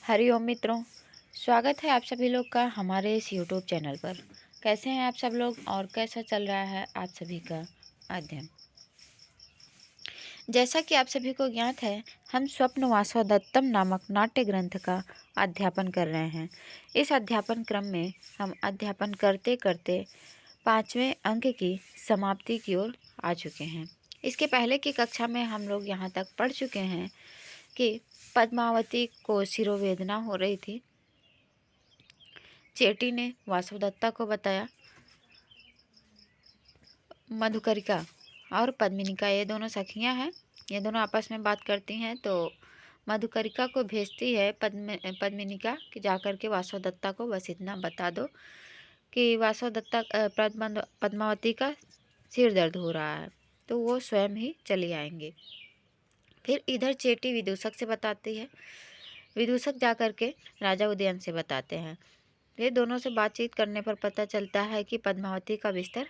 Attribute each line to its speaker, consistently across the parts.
Speaker 1: हरिओम मित्रों, स्वागत है आप सभी लोग का हमारे इस यूट्यूब चैनल पर। कैसे हैं आप सब लोग और कैसा चल रहा है आप सभी का अध्ययन। जैसा कि आप सभी को ज्ञात है, हम स्वप्न वासवदत्तम नामक नाट्य ग्रंथ का अध्यापन कर रहे हैं। इस अध्यापन क्रम में हम अध्यापन करते करते 5वें अंक की समाप्ति की ओर आ चुके हैं। इसके पहले की कक्षा में हम लोग यहाँ तक पढ़ चुके हैं कि पद्मावती को शिरोवेदना हो रही थी। चेटी ने वासवदत्ता को बताया। मधुकरिका और पद्मिनिका ये दोनों सखियां हैं, ये दोनों आपस में बात करती हैं। तो मधुकरिका को भेजती है पद्मिनिका कि जाकर के वासवदत्ता को बस इतना बता दो कि पद्मावती का सिर दर्द हो रहा है, तो वो स्वयं ही चली आएंगे। फिर इधर चेटी विदूषक से बताती है, विदूषक जाकर के राजा उदयन से बताते हैं। ये दोनों से बातचीत करने पर पता चलता है कि पद्मावती का बिस्तर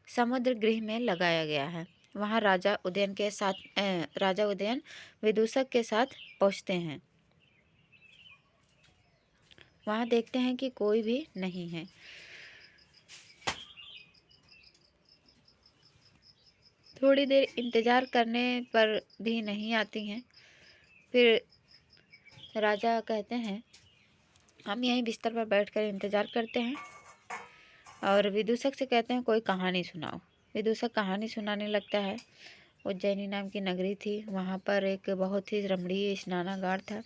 Speaker 1: समुद्र गृह में लगाया गया है। वहाँ राजा उदयन विदूषक के साथ पहुँचते हैं। वहाँ देखते हैं कि कोई भी नहीं है। थोड़ी देर इंतजार करने पर भी नहीं आती हैं। फिर राजा कहते हैं, हम यहीं बिस्तर पर बैठकर इंतजार करते हैं। और विदूषक से कहते हैं, कोई कहानी सुनाओ। विदूषक कहानी सुनाने लगता है। उज्जैनी नाम की नगरी थी, वहाँ पर एक बहुत ही रमणीय स्नानागार था।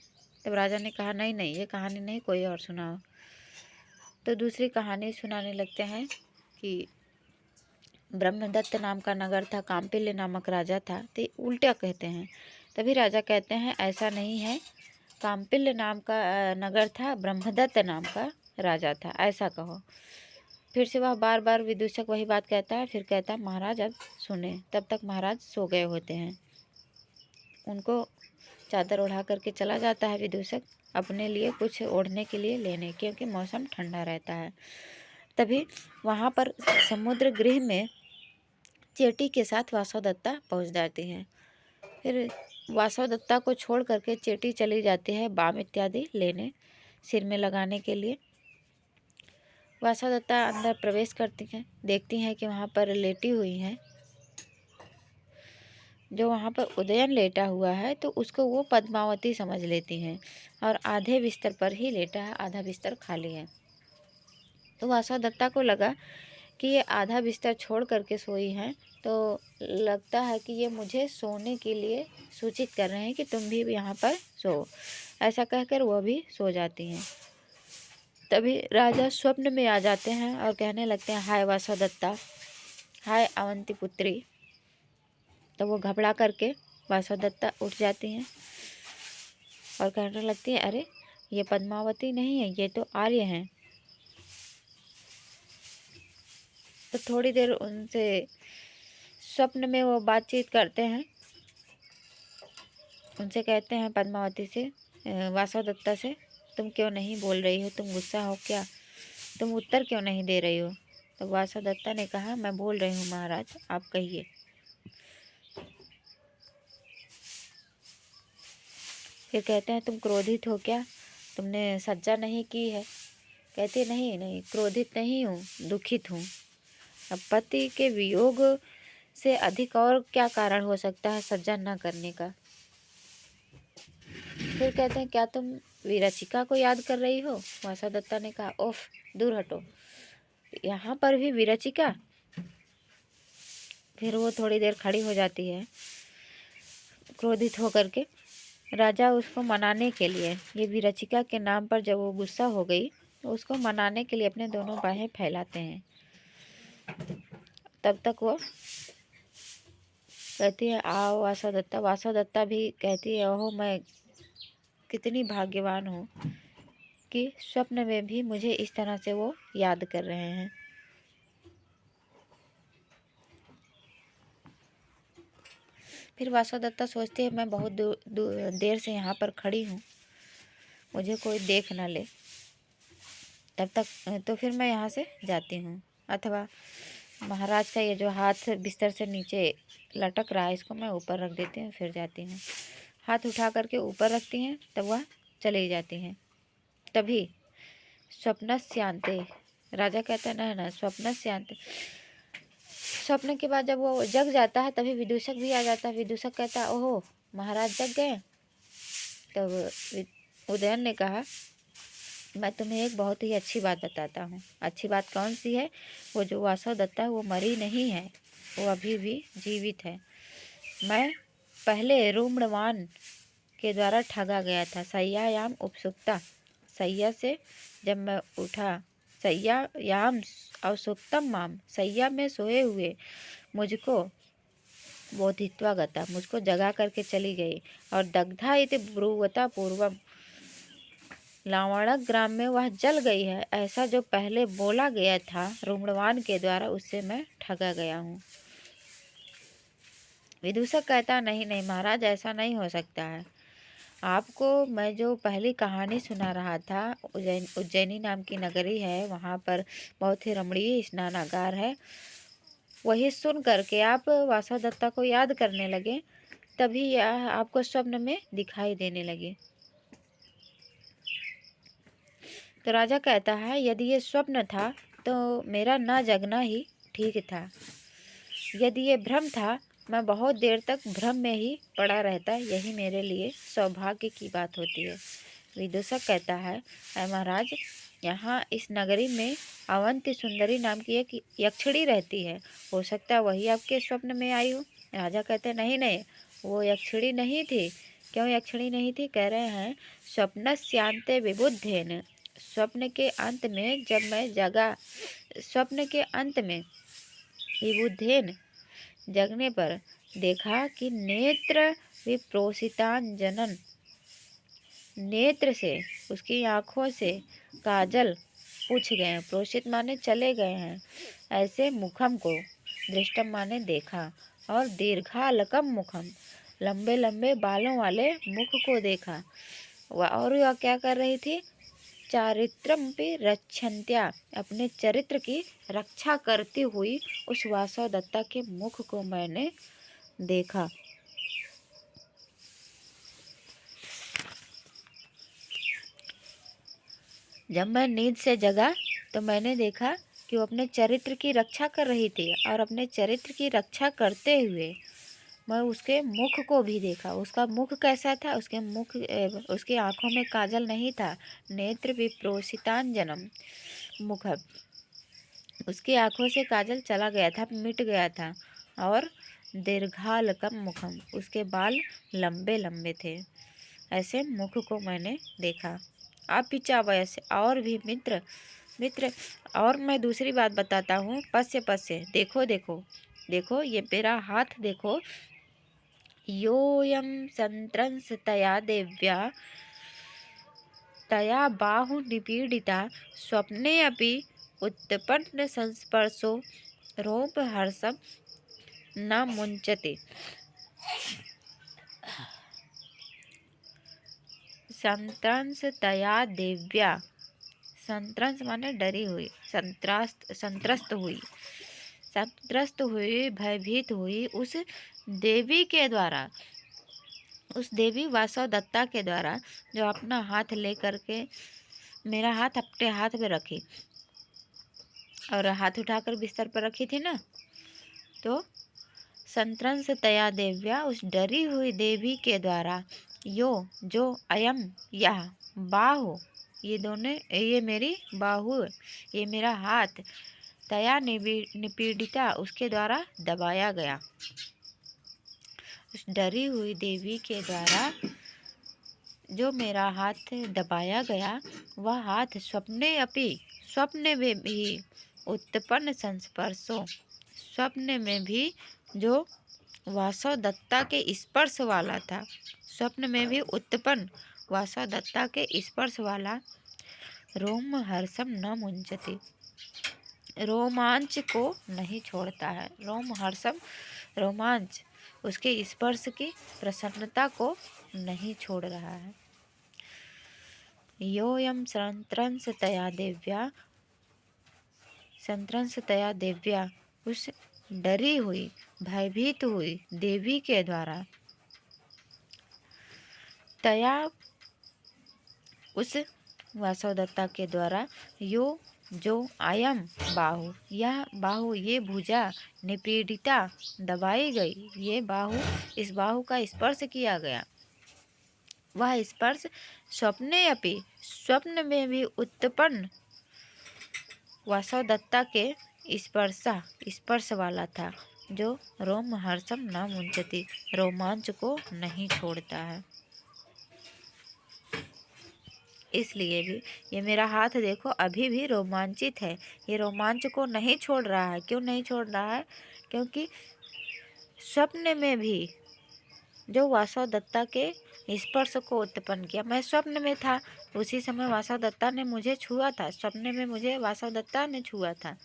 Speaker 1: तब राजा ने कहा, नहीं नहीं, ये कहानी नहीं, कोई और सुनाओ। तो दूसरी कहानी सुनाने लगते हैं कि ब्रह्मदत्त नाम का नगर था, काम्पिल्य नामक राजा था। तो उल्टा कहते हैं। तभी राजा कहते हैं, ऐसा नहीं है, काम्पिल्य नाम का नगर था, ब्रह्मदत्त नाम का राजा था, ऐसा कहो। फिर से वह बार बार विदूषक वही बात कहता है। फिर कहता है, महाराज अब सुने। तब तक महाराज सो गए होते हैं। उनको चादर ओढ़ा करके चला जाता है विदूषक, अपने लिए कुछ ओढ़ने के लिए लेने, क्योंकि मौसम ठंडा रहता है। तभी वहाँ पर समुद्र गृह में चेटी के साथ वासवदत्ता पहुँच जाती है। फिर वासवदत्ता को छोड़ करके चेटी चली जाती है बाम इत्यादि लेने, सिर में लगाने के लिए। वासवदत्ता अंदर प्रवेश करती हैं, देखती हैं कि वहाँ पर लेटी हुई हैं। जो वहाँ पर उदयन लेटा हुआ है, तो उसको वो पद्मावती समझ लेती हैं और आधे बिस्तर पर ही लेटा है, आधा बिस्तर खाली है। तो वासवदत्ता को लगा कि ये आधा बिस्तर छोड़ करके सोई हैं, तो लगता है कि ये मुझे सोने के लिए सूचित कर रहे हैं कि तुम भी यहाँ पर सो। ऐसा कहकर वह भी सो जाती हैं। तभी राजा स्वप्न में आ जाते हैं और कहने लगते हैं, हाय वासवदत्ता, हाय अवंती पुत्री। तो वो घबरा करके वासवदत्ता उठ जाती हैं और कहने लगती है, अरे ये पद्मावती नहीं है, ये तो आर्य हैं। तो थोड़ी देर उनसे स्वप्न में वो बातचीत करते हैं। उनसे कहते हैं पद्मावती से, वासवदत्ता से, तुम क्यों नहीं बोल रही हो, तुम गुस्सा हो क्या, तुम उत्तर क्यों नहीं दे रही हो। तो वासवदत्ता ने कहा, मैं बोल रही हूँ महाराज, आप कहिए। फिर कहते हैं, तुम क्रोधित हो क्या, तुमने सज्जा नहीं की है। कहती है, नहीं नहीं, क्रोधित नहीं हूँ, दुखित हूँ। अब पति के वियोग से अधिक और क्या कारण हो सकता है सज्जा न करने का। फिर कहते हैं, क्या तुम विरचिका को याद कर रही हो। वासवदत्ता ने कहा, ओफ, दूर हटो, यहाँ पर भी विरचिका। फिर वो थोड़ी देर खड़ी हो जाती है क्रोधित होकर के। राजा उसको मनाने के लिए, ये विरचिका के नाम पर जब वो गुस्सा हो गई, तो उसको मनाने के लिए अपने दोनों बाहें फैलाते हैं। तब तक वो कहती है, आओ वासवदत्ता। वासवदत्ता भी कहती है, ओहो, मैं कितनी भाग्यवान हूँ कि स्वप्न में भी मुझे इस तरह से वो याद कर रहे हैं। फिर वासवदत्ता सोचती है, मैं बहुत देर से यहाँ पर खड़ी हूँ, मुझे कोई देख ना ले। तब तक तो फिर मैं यहाँ से जाती हूँ, अथवा महाराज का ये जो हाथ बिस्तर से नीचे लटक रहा है, इसको मैं ऊपर रख देती हूँ, फिर जाती हूँ। हाथ उठा करके ऊपर रखती हैं, तब वह चली जाती हैं। तभी स्वप्नस्यान्ते, राजा कहता है ना स्वप्नस्यान्ते, स्वप्न के बाद जब वो जग जाता है तभी विदूषक भी आ जाता है। विदूषक कहता है ओहो महाराज जग गए। तब उदयन ने कहा मैं तुम्हें एक बहुत ही अच्छी बात बताता हूँ। अच्छी बात कौन सी है? वो जो वासवदत्ता है वो मरी नहीं है, वो अभी भी जीवित है। मैं पहले रूम्णवान के द्वारा ठगा गया था। सय्यायाम उपसुप्ता, सैया से जब मैं उठा, सय्यायाम अवसुप्तम माम, सैया में सोए हुए मुझको बोधित्वा गता, मुझको जगा करके चली गई। और दग्धा इति ब्रुवता पूर्वम, लावणक ग्राम में वह जल गई है, ऐसा जो पहले बोला गया था रूम्णवान के द्वारा, उससे मैं ठगा गया हूँ। विदूषक कहता नहीं नहीं महाराज, ऐसा नहीं हो सकता है। आपको मैं जो पहली कहानी सुना रहा था, उज्जैनी नाम की नगरी है, वहाँ पर बहुत ही रमणीय स्नानागार है, वही सुन करके आप वासवदत्ता को याद करने लगे, तभी यह आपको स्वप्न में दिखाई देने लगे। तो राजा कहता है यदि ये स्वप्न था तो मेरा ना जगना ही ठीक था। यदि ये भ्रम था, मैं बहुत देर तक भ्रम में ही पड़ा रहता, यही मेरे लिए सौभाग्य की बात होती है। विदूषक कहता है महाराज, यहाँ इस नगरी में अवंती सुंदरी नाम की एक यक्षिणी रहती है, हो सकता है वही आपके स्वप्न में आई हो। राजा कहते नहीं नहीं, वो यक्षिणी नहीं थी। क्यों यक्षिणी नहीं थी? कह रहे हैं स्वप्नस्यान्ते विबुद्धेन, स्वप्न के अंत में जब मैं जगा, स्वप्न के अंत में विबुद्धेन, जगने पर देखा कि नेत्र विप्रोसितांजनन, नेत्र से, उसकी आँखों से काजल पूछ गए हैं, प्रोषित माने चले गए हैं, ऐसे मुखम को, दृष्टम माने देखा, और दीर्घालकम मुखम, लंबे लंबे बालों वाले मुख को देखा। और वह क्या कर रही थी? चारित्रम पे रक्षन्त्या, अपने चरित्र की रक्षा करती हुई उस वासवदत्ता के मुख को मैंने देखा। जब मैं नींद से जगा तो मैंने देखा कि वो अपने चरित्र की रक्षा कर रही थी, और अपने चरित्र की रक्षा करते हुए मैं उसके मुख को भी देखा। उसका मुख कैसा था? उसकी आंखों में काजल नहीं था, नेत्र विप्रोसितांजनम मुख, उसकी आंखों से काजल चला गया था, मिट गया था, और दीर्घालकम मुखम, उसके बाल लंबे लंबे थे। ऐसे मुख को मैंने देखा। अपिचा वयस्य, और भी मित्र मित्र, और मैं दूसरी बात बताता हूँ। पश्य पश्य, देखो देखो देखो, ये मेरा हाथ देखो। योयम संत्रंस तया देव्या, तया बाहु निपीडिता, स्वप्ने अपि उत्पन्न संस्पर्शो रोमहर्षम न मुंचते। संत्रंस तया देव्या, संत्रंस माने डरी हुई, संत्रस्त हुई, भयभीत हुई उस देवी के द्वारा, उस देवी वासवदत्ता के द्वारा, जो अपना हाथ ले करके मेरा हाथ अपने हाथ में रखी और हाथ उठाकर बिस्तर पर रखी थी ना, तो संत्रंस तया देव्या, उस डरी हुई देवी के द्वारा, यो जो अयम यह बाहु, ये दोनों, ये मेरी बाहु, ये मेरा हाथ, तया निपीड़िता, उसके द्वारा दबाया गया। उस डरी हुई देवी के द्वारा जो मेरा हाथ दबाया गया, वह हाथ स्वप्ने में भी उत्पन्न संस्पर्शों, स्वप्न में भी जो वासवदत्ता के स्पर्श वाला था, स्वप्न में भी उत्पन्न वासवदत्ता के स्पर्श वाला, रोम हर्षम न मुंचति, रोमांच को नहीं छोड़ता है। रोम हर्षम, रोमांच, उसके स्पर्श की प्रसन्नता को नहीं छोड़ रहा है। योयम संत्रंस तया देव्या, उस डरी हुई, भयभीत हुई देवी के द्वारा, तया उस वासवदत्ता के द्वारा यो जो अयम बाहु, यह बाहु, ये भुजा निपीड़िता दबाई गई, ये बाहु, इस बाहु का स्पर्श किया गया। वह स्पर्श स्वप्ने अपि, स्वप्न में भी उत्पन्न वासवदत्ता के स्पर्श वाला था, जो रोमहर्षम न मुंचति, रोमांच को नहीं छोड़ता है। इसलिए भी ये मेरा हाथ देखो अभी भी रोमांचित है, ये रोमांच को नहीं छोड़ रहा है। क्यों नहीं छोड़ रहा है? क्योंकि स्वप्न में भी जो वासवदत्ता के स्पर्श को उत्पन्न किया, मैं स्वप्न में था, उसी समय वासवदत्ता ने मुझे छुआ था, स्वप्न में मुझे वासवदत्ता ने छुआ था,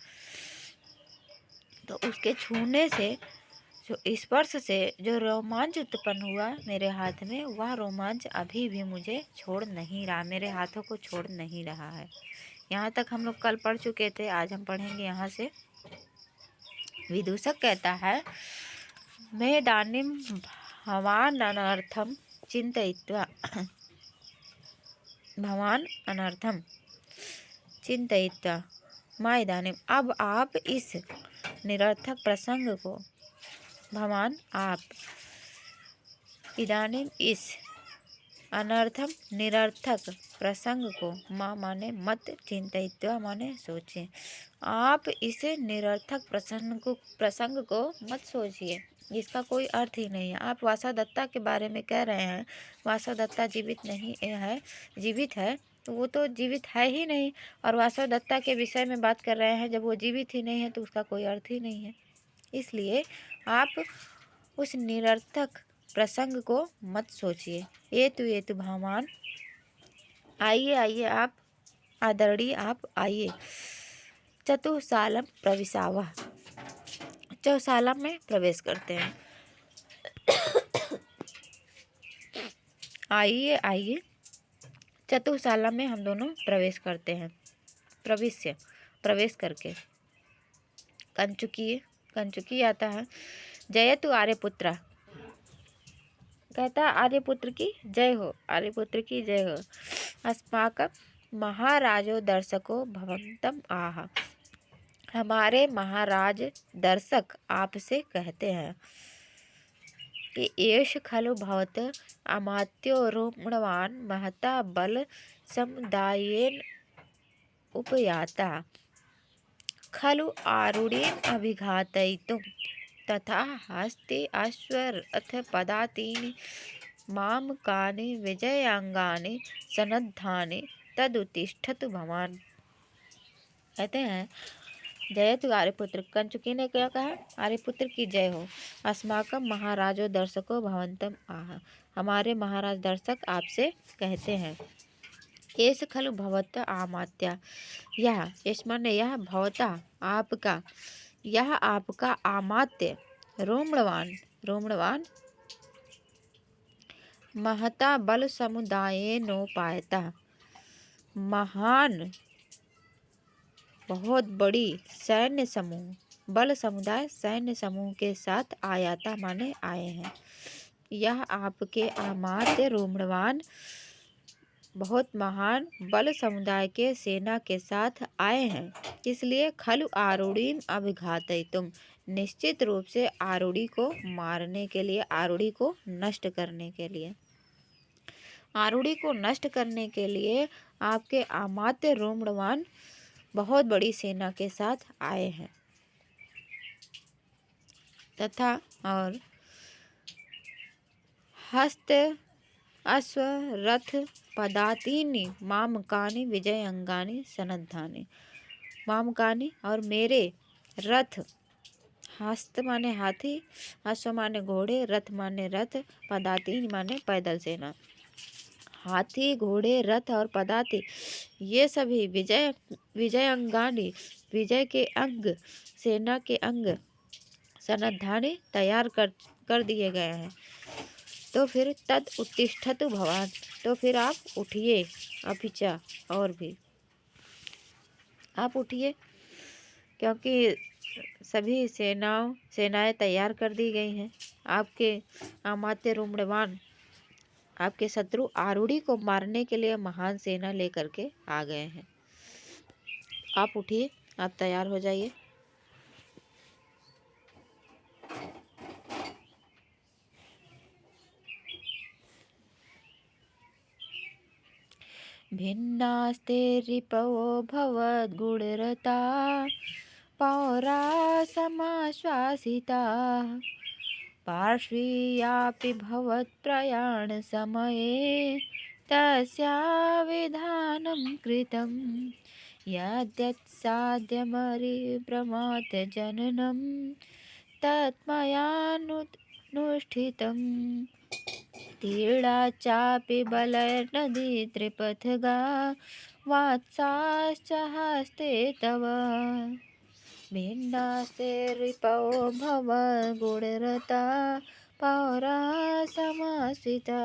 Speaker 1: तो उसके छूने से, जो स्पर्श से जो रोमांच उत्पन्न हुआ मेरे हाथ में, वह रोमांच अभी भी मुझे छोड़ नहीं रहा, मेरे हाथों को छोड़ नहीं रहा है। यहाँ तक हम लोग कल पढ़ चुके थे, आज हम पढ़ेंगे यहाँ से। विदूषक कहता है, मैं इदानीं भवान अनर्थम चिंतयित्वा, भवान अनर्थम चिंतयित्वा माँ इदानीं, अब आप इस निरर्थक प्रसंग को, भवान आप, इदानीं इस, अनर्थम निरर्थक प्रसंग को, माँ माने मत, चिंतयित्वा माने सोचें, आप इस निरर्थक प्रसंग को मत सोचिए, इसका कोई अर्थ ही नहीं है। आप वासवदत्ता के बारे में कह रहे हैं, वासवदत्ता जीवित नहीं है, जीवित है, तो वो तो जीवित है ही नहीं, और वासवदत्ता के विषय में बात कर रहे हैं, जब वो जीवित ही नहीं है तो उसका कोई अर्थ ही नहीं है। इसलिए आप उस निरर्थक प्रसंग को मत सोचिए। ये तो भगवान, आइए आइए आप आदरणीय, आप आइए। चतुशालम प्रविशावः, चौशाला में प्रवेश करते हैं। आइए आइए, चतुशाला में हम दोनों प्रवेश करते हैं। प्रवेश करके कंचुकी आता है। जयतु आर्यपुत्र, कहता आर्यपुत्र की जय हो, आर्यपुत्र की जय हो। अस्माकं महाराजो दर्शको भवन्तम् आह, हमारे महाराज दर्शक आपसे कहते हैं कि एष खलु भवत अमात्यो रोमणवान् महता बल समुदायेन उपयाता, खलु आरूढ़ीम् अभिघातयितुं तथा हस्ते अश्वरथ पदातीनि मामकानि विजयाङ्गानि सन्नद्धानि तदुत्तिष्ठतु भवान्। कहते हैं, जयतु आर्यपुत्र, कंचुकी ने क्या कहा? आर्यपुत्र की जय हो। अस्माकं महाराजो दर्शको भवन्तम् आह, हमारे महाराज दर्शक आपसे कहते हैं। एष खलु भवतः आमात्या, यह, एष माने यह, भवता आपका, यह आपका आमात्य, रोमणवान महता बल समुदायेनोपायता, महान बहुत बड़ी सैन्य समूह, बल समुदाय सैन्य समूह के साथ आयाता माने आए हैं। यह आपके अमात्य रोमणवान बहुत महान बल समुदाय के सेना के साथ आए हैं, इसलिए खलु आरूढ़ीम अभिघातयितुम, निश्चित रूप से आरूढ़ी को मारने के लिए, आरूढ़ी को नष्ट करने के लिए, आरूढ़ी को नष्ट करने के लिए आपके अमात्य रोमणवान बहुत बड़ी सेना के साथ आए हैं। तथा और हस्त अश्व रथ पदातीनि मामकानि विजय अंगानि सन्नद्धानि, मामकानि और मेरे रथ, हस्त माने हाथी, अश्व माने घोड़े, रथ माने रथ, पदातीनि माने पैदल सेना, हाथी घोड़े रथ और पदाती, ये सभी विजय अंगानी, विजय के अंग, सेना के अंग, सन्नद्धानि तैयार कर दिए गए हैं। तो फिर तद उत्तिष्ठतु भवान, तो फिर आप उठिए, अपिचा और भी आप उठिए, क्योंकि सभी सेनाएं तैयार कर दी गई हैं। आपके अमात्य रोमणवान आपके शत्रु आरूढ़ी को मारने के लिए महान सेना लेकर के आ गए हैं। आप उठिए, आप तैयार हो जाइए। भिन्नास्ते रिपवो भवद्गुणरता पौरा समाश्वासिता पार्श्वीयापि भवत्प्रयाणसमये तस्या विधानं कृतं यद्यत्साध्यमरिभ्रमात् तत्मयानुष्ठितम् तीर्णा चापि बलैर्नदी त्रिपथगा वात्साश्च हस्ते तव भिन्नास्ते रिपो भव गुणरता पौरा समासिता।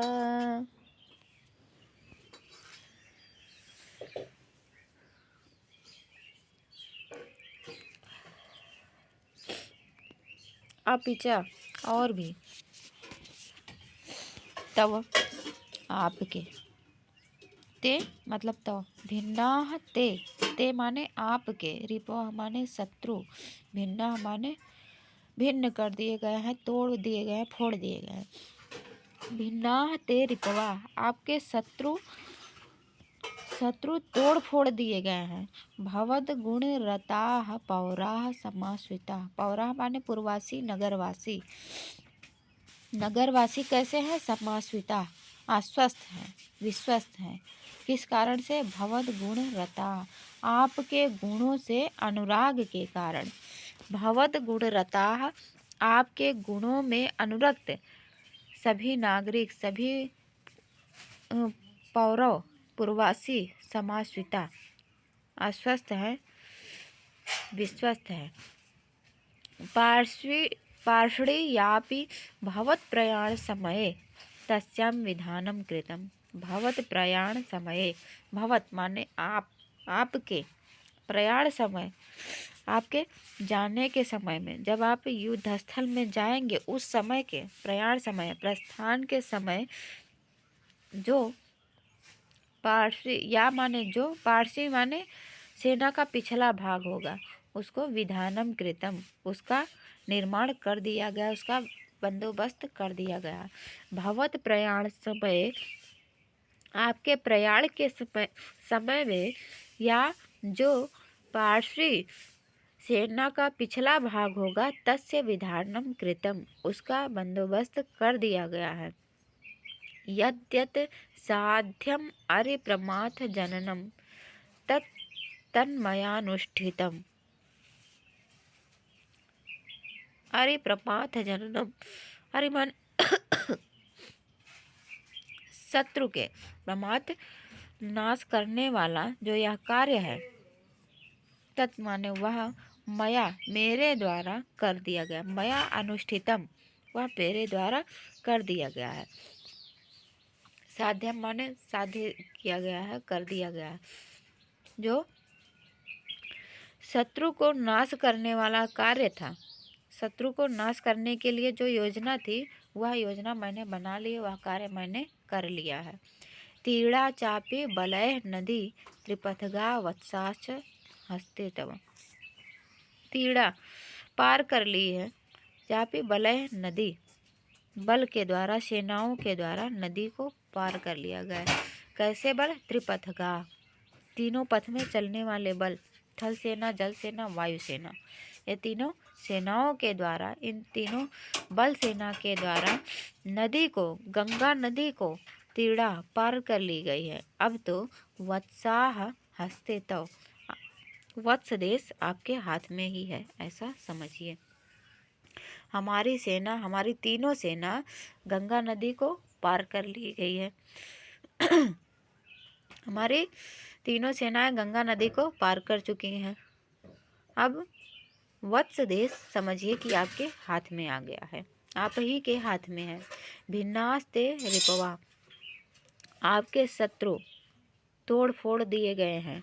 Speaker 1: आप पीछे और भी तव आपके ते मतलब तव भिन्ना ते माने आपके रिपो माने शत्रु भिन्ना माने भिन्न कर दिए गए हैं, तोड़ दिए गए हैं, फोड़ दिए गए हैं। भिन्ना ते रिपवा आपके शत्रु तोड़ फोड़ दिए गए हैं। भवद गुण रताह पौराह समाश्रिता पौराह माने पूर्ववासी नगरवासी कैसे हैं? समाश्रिता आश्वस्त हैं, विश्वस्त हैं। किस कारण से? भवद गुण रता आपके गुणों से अनुराग के कारण। भवद गुण रता आपके गुणों में अनुरक्त सभी नागरिक सभी पौरव पूर्ववासी समाश्रिता आश्वस्त है, विश्वस्त है। पार्षणी यापि भवत प्रयाण समये तस्यां विधानम कृतम। भवत प्रयाण समये भवत माने आप, आपके प्रयाण समय आपके जाने के समय में, जब आप युद्ध स्थल में जाएंगे उस समय के प्रयाण समय प्रस्थान के समय जो पार्श्वी या माने जो पार्श्वी माने सेना का पिछला भाग होगा उसको विधानम कृतम उसका निर्माण कर दिया गया, उसका बंदोबस्त कर दिया गया। भवत प्रयाण समय आपके प्रयाण के समय में या जो पार्श्वी सेना का पिछला भाग होगा तस्य विधानम कृतम उसका बंदोबस्त कर दिया गया है। यद्यत साध्यम अरे प्रमाथ जननम तन्मयानुष्ठितम। अरे प्रमाथ जननम अरे मन शत्रु के प्रमाथ नाश करने वाला जो यह कार्य है तत् माने वह मया मेरे द्वारा कर दिया गया। मया अनुष्ठितम वह मेरे द्वारा कर दिया गया है। साध्यम माने साध्य किया गया है, कर दिया गया है। जो शत्रु को नाश करने वाला कार्य था, शत्रु को नाश करने के लिए जो योजना थी वह योजना मैंने बना ली, वह कार्य मैंने कर लिया है। तीड़ा चापे बलय नदी त्रिपथगा वत्साच हस्ते तव। तीड़ा पार कर ली है, चापे बलय नदी बल के द्वारा सेनाओं के द्वारा नदी को पार कर लिया गया। कैसे बल? त्रिपथगा तीनों पथ में चलने वाले बल, थल सेना, जल सेना, वायु सेना, ये तीनों सेनाओं के द्वारा, इन तीनों बल सेना के द्वारा नदी को, गंगा नदी को तीड़ा पार कर ली गई है। अब तो वत्साह हस्ते तव वत्स देश आपके हाथ में ही है, ऐसा समझिए। हमारी सेना, हमारी तीनों सेना गंगा नदी को पार कर ली गई है। हमारी तीनों सेनाएं गंगा नदी को पार कर चुकी हैं। अब वत्स देश समझिए कि आपके हाथ में आ गया है, आप ही के हाथ में है। भिन्नास्ते रिपवा आपके शत्रु तोड़ फोड़ दिए गए हैं।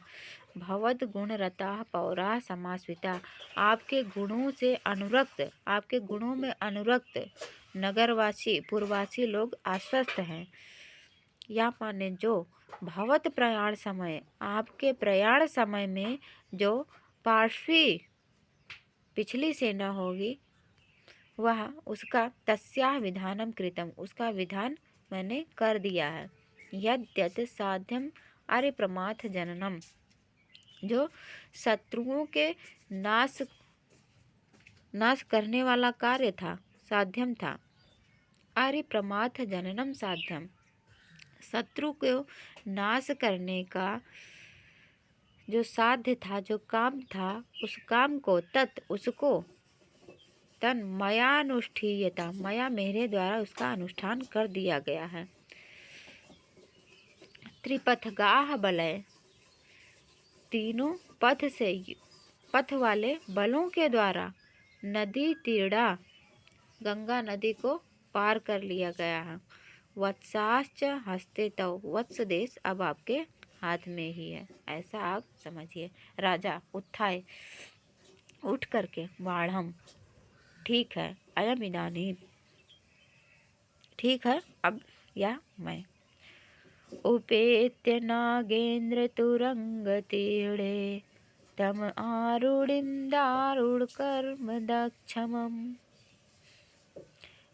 Speaker 1: भवद गुण रता पौरा समाश्रिता आपके गुणों से अनुरक्त, आपके गुणों में अनुरक्त नगरवासी पूर्ववासी लोग आश्वस्त हैं। या माने जो भवत प्रयाण समय, आपके प्रयाण समय में जो पार्श्वी पिछली सेना होगी वह उसका तस्याह विधानम कृतम, उसका विधान मैंने कर दिया है। यद्यत साध्यम अरे प्रमाथ जननम, जो शत्रुओं के नाश करने वाला कार्य था, साध्यम था। अरे प्रमाथ जननम साध्यम, शत्रु को नाश करने का जो साध्य था, जो काम था, उस काम को उसको तन मयानुष्ठीयता, मया मेरे द्वारा उसका अनुष्ठान कर दिया गया है। त्रिपथगाह बलय, तीनों पथ वाले बलों के द्वारा नदी तीड़ा, गंगा नदी को पार कर लिया गया है। वत्साश्च हस्ते तव, वत्स देश अब आपके हाथ में ही है, ऐसा आप समझिए। राजा उत्थाय, उठ करके, बाढ़म, ठीक है, अयम इदानीं, ठीक है अब या मैं। उपेत्य नागेन्द्र तुरंग तीर्णे, तम आरूढ़िं दारुणकर्म दक्षमम्,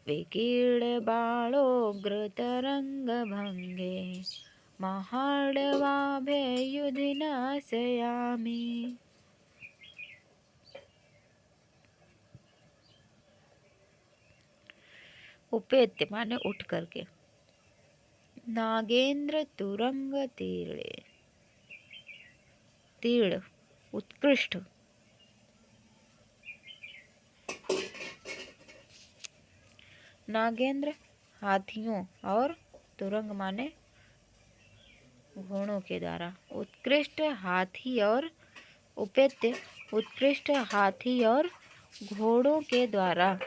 Speaker 1: विकीर्ण बाणोग्र तरंग भंगे, महार्णवाभे युधि नाशयामि। उपेत्य माने उठ करके, नागेंद्र तुरंग तीर्णे, तीर्ण उत्कृष्ट, नागेंद्र हाथियों और तुरंग माने घोड़ों के द्वारा, उत्कृष्ट हाथी और उपेत्य उत्कृष्ट हाथी और घोड़ों के द्वारा,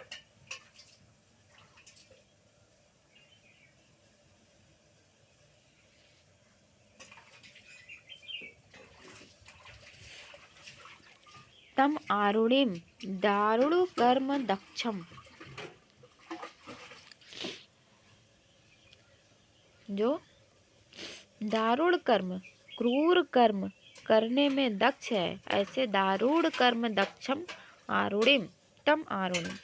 Speaker 1: तम आरूढ़िम दारुण कर्म दक्षम, जो दारुण कर्म, क्रूर कर्म करने में दक्ष है, ऐसे दारुण कर्म दक्षम आरूढ़िम, तम आरूढ़िम,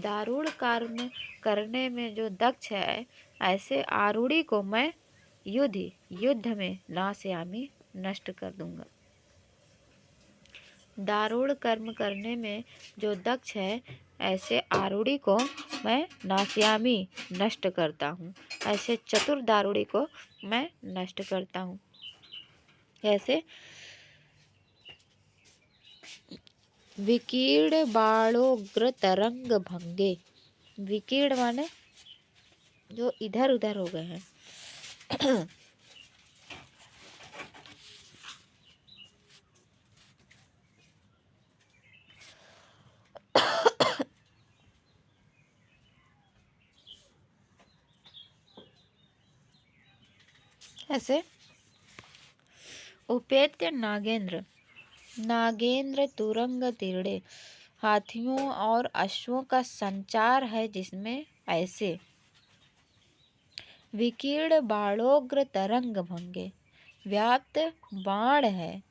Speaker 1: दारुण कर्म करने में जो दक्ष है, ऐसे आरूढ़ी को मैं युद्ध में नाशयामी, नष्ट कर दूंगा। दारुण कर्म करने में जो दक्ष है, ऐसे आरूढ़ी को मैं नाशयामी, नष्ट करता हूँ, ऐसे चतुर दारूढ़ी को मैं नष्ट करता हूँ। ऐसे विकीर्ण बाणोग्र तरंग भंगे, विकीर्ण माने जो इधर उधर हो गए हैं ऐसे उपेत्य नागेंद्र तुरंग तीर्णे, हाथियों और अश्वों का संचार है जिसमें ऐसे विकीर्ण बाणोग्र तरंग भंगे, व्याप्त बाण है,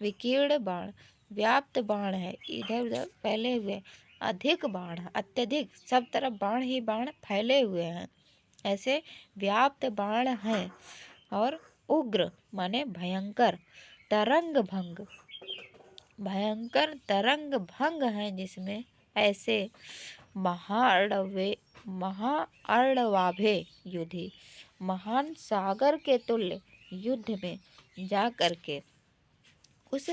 Speaker 1: विकीर्ण बाण व्याप्त बाण है, इधर उधर फैले हुए, अधिक बाण, अत्यधिक सब तरफ बाण ही बाण फैले हुए हैं, ऐसे व्याप्त बाण हैं। और उग्र माने भयंकर, तरंग भंग, भयंकर तरंग भंग है जिसमें ऐसे महाअर्णवाभे युधि, महान सागर के तुल्य युद्ध में जा करके उस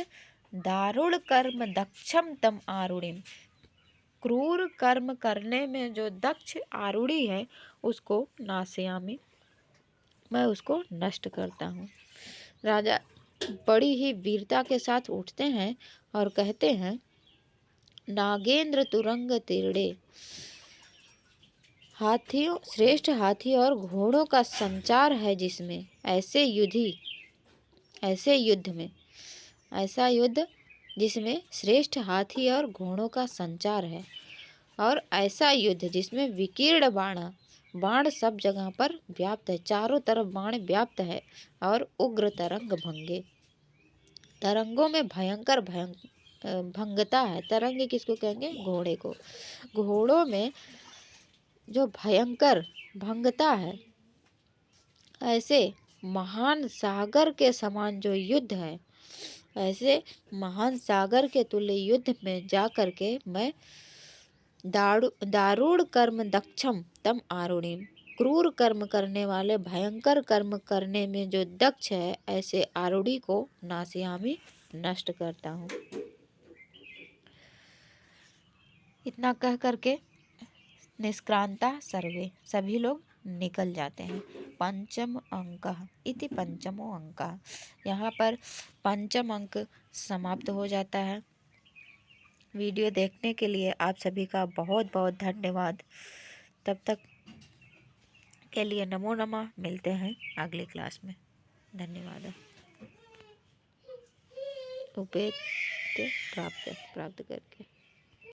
Speaker 1: दारुण कर्म दक्षम तम आरूढ़िम, क्रूर कर्म करने में जो दक्ष आरूढ़ी है उसको नाशयामी, मैं उसको नष्ट करता हूँ। राजा बड़ी ही वीरता के साथ उठते हैं और कहते हैं, नागेंद्र तुरंग तीर्णे, हाथियों श्रेष्ठ हाथी और घोड़ों का संचार है जिसमें ऐसे युद्ध में, ऐसा युद्ध जिसमें श्रेष्ठ हाथी और घोड़ों का संचार है, और ऐसा युद्ध जिसमें विकीर्ण बाण बाण सब जगह पर व्याप्त है, चारों तरफ बाण व्याप्त है। और उग्र तरंग भंगे, तरंगों में भयंकर भंगता है। तरंग किसको कहेंगे? घोड़े को। घोड़ों में जो भयंकर भंगता है, ऐसे महान सागर के समान जो युद्ध है, ऐसे महान सागर के तुल्य युद्ध में जा कर के मैं दारुण कर्म दक्षम तम आरुणिम, क्रूर कर्म करने वाले, भयंकर कर्म करने में जो दक्ष है, ऐसे आरुणी को नाशयामी, नष्ट करता हूँ। इतना कह करके निष्क्रांता सर्वे, सभी लोग निकल जाते हैं। पंचम अंक इति पंचमो अंक, यहाँ पर पंचम अंक समाप्त हो जाता है। वीडियो देखने के लिए आप सभी का बहुत बहुत धन्यवाद। तब तक के लिए नमो नमः। मिलते हैं अगली क्लास में। धन्यवाद। उपेय प्राप्त करके